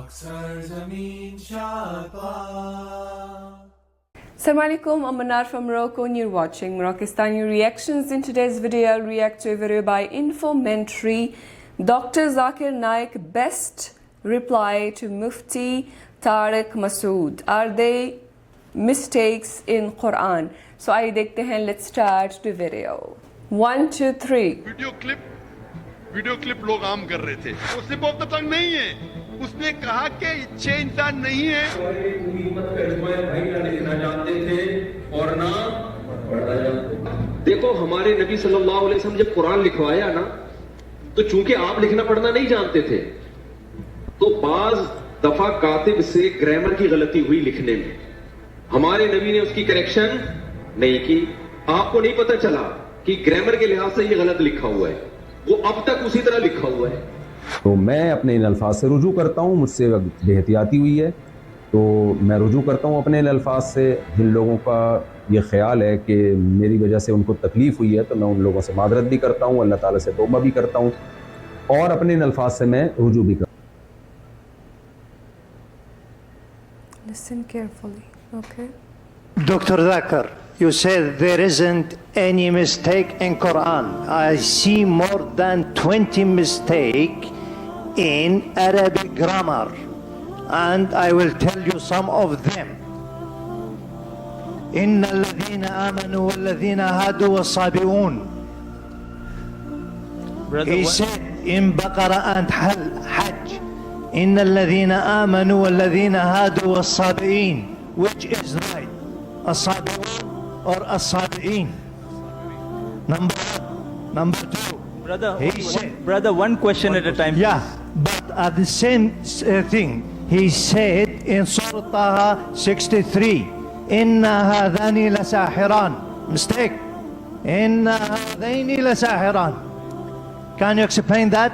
Assalamu alaikum, I'm Manar from Morocco and you're watching Moroccistani Reactions. In today's video, I'll react to a video by Infomentary. Dr. Zakir Naik, best reply to Mufti Tariq Masood. Are they mistakes in Quran? So आइए देखते हैं, let's start the video. 1, 2, 3. Video clip लोग आम कर रहे थे, उससे बहुत तंग नहीं है। उसने कहा कि अच्छे इंसान नहीं है। और ना देखो, हमारे नबी सल्लल्लाहु अलैहि वसल्लम जब कुरान लिखवाया ना, तो चूंकि आप लिखना पढ़ना नहीं जानते थे, तो बाज दफा कातिब से ग्रामर की गलती हुई लिखने में। हमारे नबी ने उसकी करेक्शन नहीं की। आपको नहीं पता चला कि ग्रामर के लिहाज से ये गलत लिखा हुआ है, वो अब तक उसी तरह लिखा हुआ है। तो मैं अपने इन अल्फाज से रुजू करता हूँ, मुझसे बेहतियाती हुई है, तो मैं रुजू करता हूँ अपने इन अल्फाज से। जिन लोगों का ये ख्याल है कि मेरी वजह से उनको तकलीफ़ हुई है, तो मैं उन लोगों से मादरत भी करता हूँ, अल्लाह ताला से तौबा भी करता हूँ, और अपने इन अल्फाज से मैं रुजू भी करता हूँ। Listen carefully, okay? Dr. Zakir, you said there isn't any mistake in Quran. I see more than 20 mistakes in Arabic grammar, and I will tell you some of them. إن الذين آمنوا والذين هادوا والصابئون. He said in Baqarah and Hajj, إن الذين آمنوا والذين هادوا والصابئين. Which is right? الصابئون or الصابئين? Number two. Brother, one question at a time. Yeah, but at the same thing, he said in Surah Taha 63, إِنَّ هَذَانِ لَسَاحِرَانِ. Mistake. إِنَّ هَذَيْنِ لَسَاحِرَانِ. Can you explain that?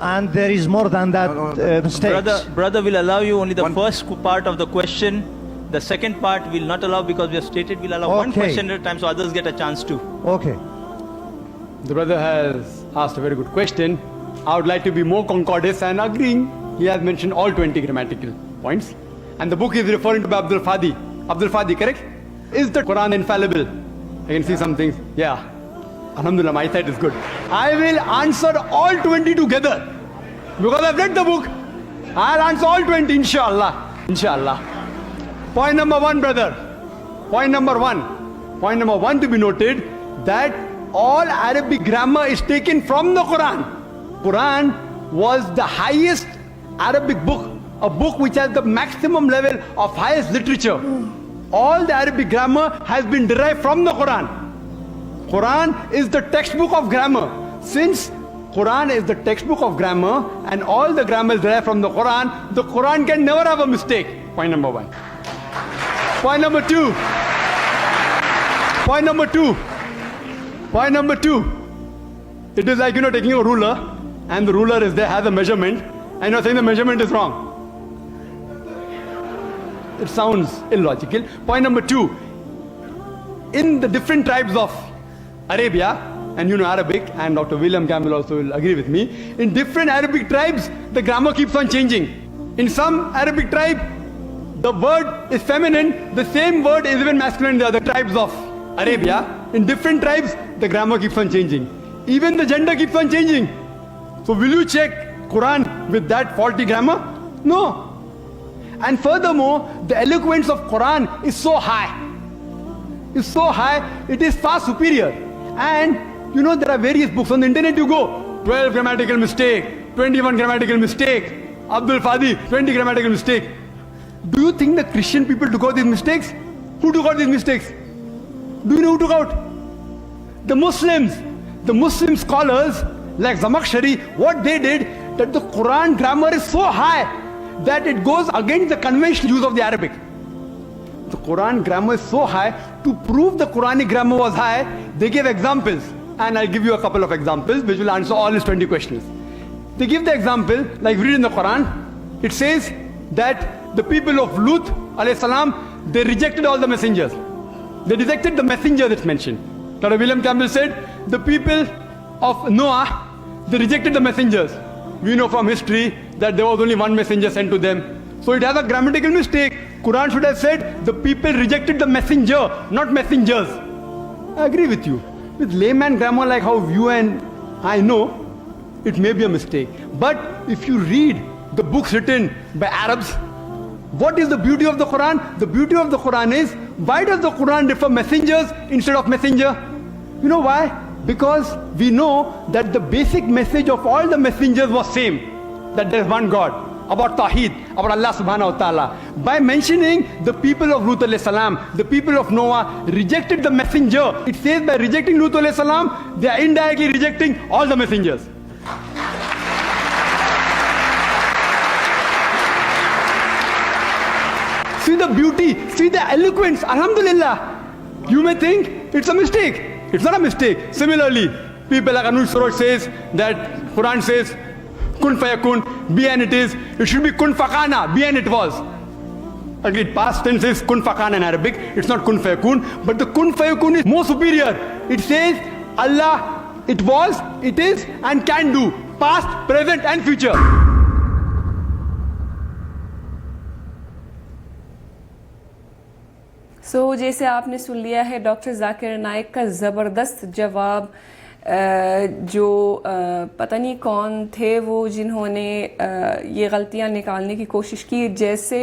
And there is more than that mistakes. Brother will allow you only the first part of the question. The second part will not allow, because we have stated we'll allow one question at a time so others get a chance too. Okay. The brother has asked a very good question. I would like to be more concordant and agreeing. He has mentioned all 20 grammatical points. And the book is referring to Abdul Fadi. Abdul Fadi, correct? Is the Quran infallible? I can see some things. Yeah. Alhamdulillah, my side is good. I will answer all 20 together. Because I've read the book. I'll answer all 20, inshallah. Inshallah. Point number one, brother. Point number one to be noted, that all Arabic grammar is taken from the Quran. Quran was the highest Arabic book, a book which has the maximum level of highest literature. All the Arabic grammar has been derived from the Quran. Quran is the textbook of grammar. Since Quran is the textbook of grammar and all the grammar is derived from the Quran can never have a mistake. Point number one. Point number two. It is like, taking a ruler, and the ruler is there, has a measurement, and you're saying the measurement is wrong. It sounds illogical. Point number two. In the different tribes of Arabia, and Arabic, and Dr. William Campbell also will agree with me, in different Arabic tribes, the grammar keeps on changing. In some Arabic tribe, the word is feminine, the same word is even masculine in the other tribes of Arabia. In different tribes, the grammar keeps on changing. Even the gender keeps on changing. So will you check Quran with that faulty grammar? No. And furthermore, the eloquence of Quran is so high. It's so high, it is far superior. And there are various books on the internet. You go, 12 grammatical mistake, 21 grammatical mistake, Abdul Fadi, 20 grammatical mistake. Do you think the Christian people took out these mistakes? Who took out these mistakes? Do you know who took out? The Muslims. The Muslim scholars like Zamakhshari, what they did, that the Quran grammar is so high that it goes against the conventional use of the Arabic. The Quran grammar is so high, to prove the Quranic grammar was high, they gave examples. And I'll give you a couple of examples which will answer all his 20 questions. They give the example, like we read in the Quran, it says that the people of Lut, alayhi salam, they rejected all the messengers. They rejected the messenger that's mentioned. Dr. William Campbell said, the people of Noah, they rejected the messengers. we know from history that there was only one messenger sent to them. So it has a grammatical mistake. Quran should have said the people rejected the messenger, not messengers. I agree with you. With layman grammar like how you and I know, it may be a mistake. But if you read the books written by Arabs, what is the beauty of the Quran? The beauty of the Quran is, why does the Quran refer messengers instead of messenger? You know why? Because we know that the basic message of all the messengers was same, that there is one God, about Tawheed, about Allah subhanahu wa ta'ala. By mentioning the people of Lut alayhi salam, the people of Noah rejected the messenger, it says by rejecting Lut alayhi salam, they are indirectly rejecting all the messengers. See the beauty, see the eloquence, alhamdulillah. You may think it's a mistake. It's not a mistake. Similarly, people like Anush Saroj says that Quran says, kun fayakun, be and it is. It should be kun fakana, be and it was. Again, past tense is kun fakana in Arabic. It's not kun fayakun. But the kun fayakun is more superior. It says, Allah, it was, it is, and can do. Past, present, and future. जैसे आपने सुन लिया है doctor Zakir Naik का ज़बरदस्त जवाब, जो पता नहीं कौन थे वो जिन्होंने ये गलतियां निकालने की कोशिश की। जैसे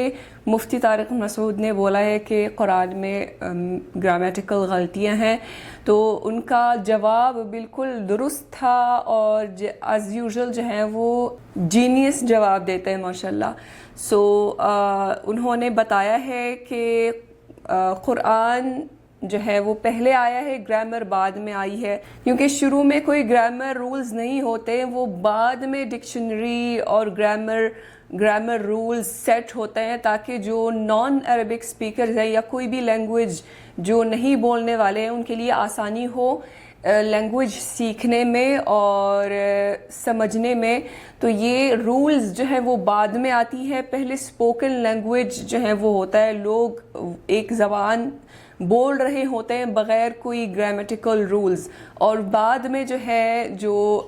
मुफ्ती तारिक मसूद ने बोला है कि कुरान में ग्रामेटिकल गलतियां हैं, तो उनका जवाब बिल्कुल दुरुस्त था और एज़ यूजुअल जो है वो जीनियस जवाब देते हैं माशाल्लाह। उन्होंने बताया है कि कुरान जो है वो पहले आया है, ग्रामर बाद में आई है, क्योंकि शुरू में कोई ग्रामर रूल्स नहीं होते, वो बाद में डिक्शनरी और ग्रामर रूल्स सेट होते हैं ताकि जो नॉन अरबिक स्पीकर्स हैं या कोई भी लैंग्वेज जो नहीं बोलने वाले हैं उनके लिए आसानी हो लैंग्वेज सीखने में और समझने में। तो ये रूल्स जो है वो बाद में आती है। पहले स्पोकन लैंग्वेज जो है वो होता है, लोग एक ज़बान बोल रहे होते हैं बग़ैर कोई ग्रामेटिकल रूल्स, और बाद में जो है जो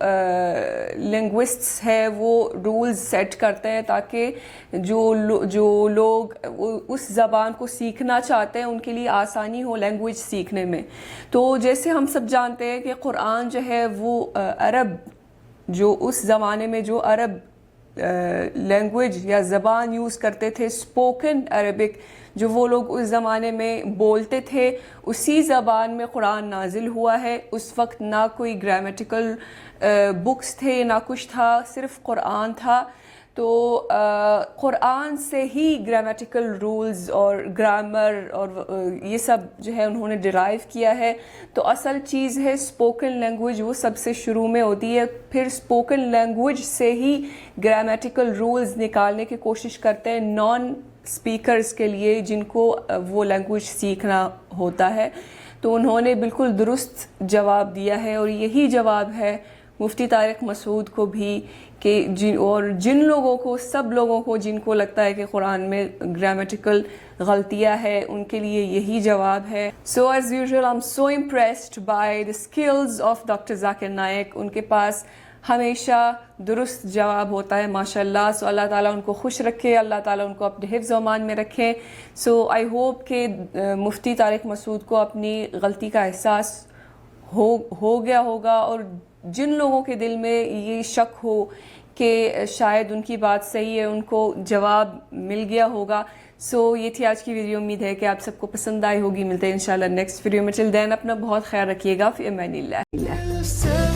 लिंग्विस्ट्स है वो रूल्स सेट करते हैं ताकि जो लोग उस ज़बान को सीखना चाहते हैं उनके लिए आसानी हो लैंग्वेज सीखने में। तो जैसे हम सब जानते हैं कि कुरान जो है वो अरब, जो उस ज़माने में जो अरब लैंग्वेज या ज़बान यूज़ करते थे, स्पोकन अरबिक, जो वो लोग उस ज़माने में बोलते थे, उसी ज़बान में कुरान नाजिल हुआ है। उस वक्त ना कोई ग्रामेटिकल बुक्स थे ना कुछ था, सिर्फ कुरान था। तो कुरान से ही ग्रामेटिकल रूल्स और ग्रामर और ये सब जो है उन्होंने डिराइव किया है। तो असल चीज़ है स्पोकन लैंग्वेज, वो सबसे शुरू में होती है, फिर स्पोकन लैंग्वेज से ही ग्रामेटिकल रूल्स निकालने की कोशिश करते हैं नॉन स्पीकर्स के लिए जिनको वो लैंग्वेज सीखना होता है। तो उन्होंने बिल्कुल दुरुस्त जवाब दिया है और यही जवाब है मुफ्ती तारिक मसूद को भी कि जिन लोगों को, सब लोगों को जिनको लगता है कि कुरान में ग्रामेटिकल गलतियां हैं, उनके लिए यही जवाब है। So as usual I am so impressed by the skills of doctor Zakir Naik. उनके पास हमेशा दुरुस्त जवाब होता है माशाल्लाह। सो अल्लाह ताला उनको खुश रखे, अल्लाह ताला उनको अपने हिफ्ज़ अमान में रखे। सो आई होप कि मुफ्ती तारिक मसूद को अपनी गलती का एहसास हो गया होगा, और जिन लोगों के दिल में ये शक हो कि शायद उनकी बात सही है, उनको जवाब मिल गया होगा। सो ये थी आज की वीडियो। उम्मीद है कि आप सबको पसंद आई होगी। मिलते हैं इंशाल्लाह नेक्स्ट वीडियो में। टिल देन अपना बहुत ख्याल रखिएगा। फ़ी अमानिल्लाह।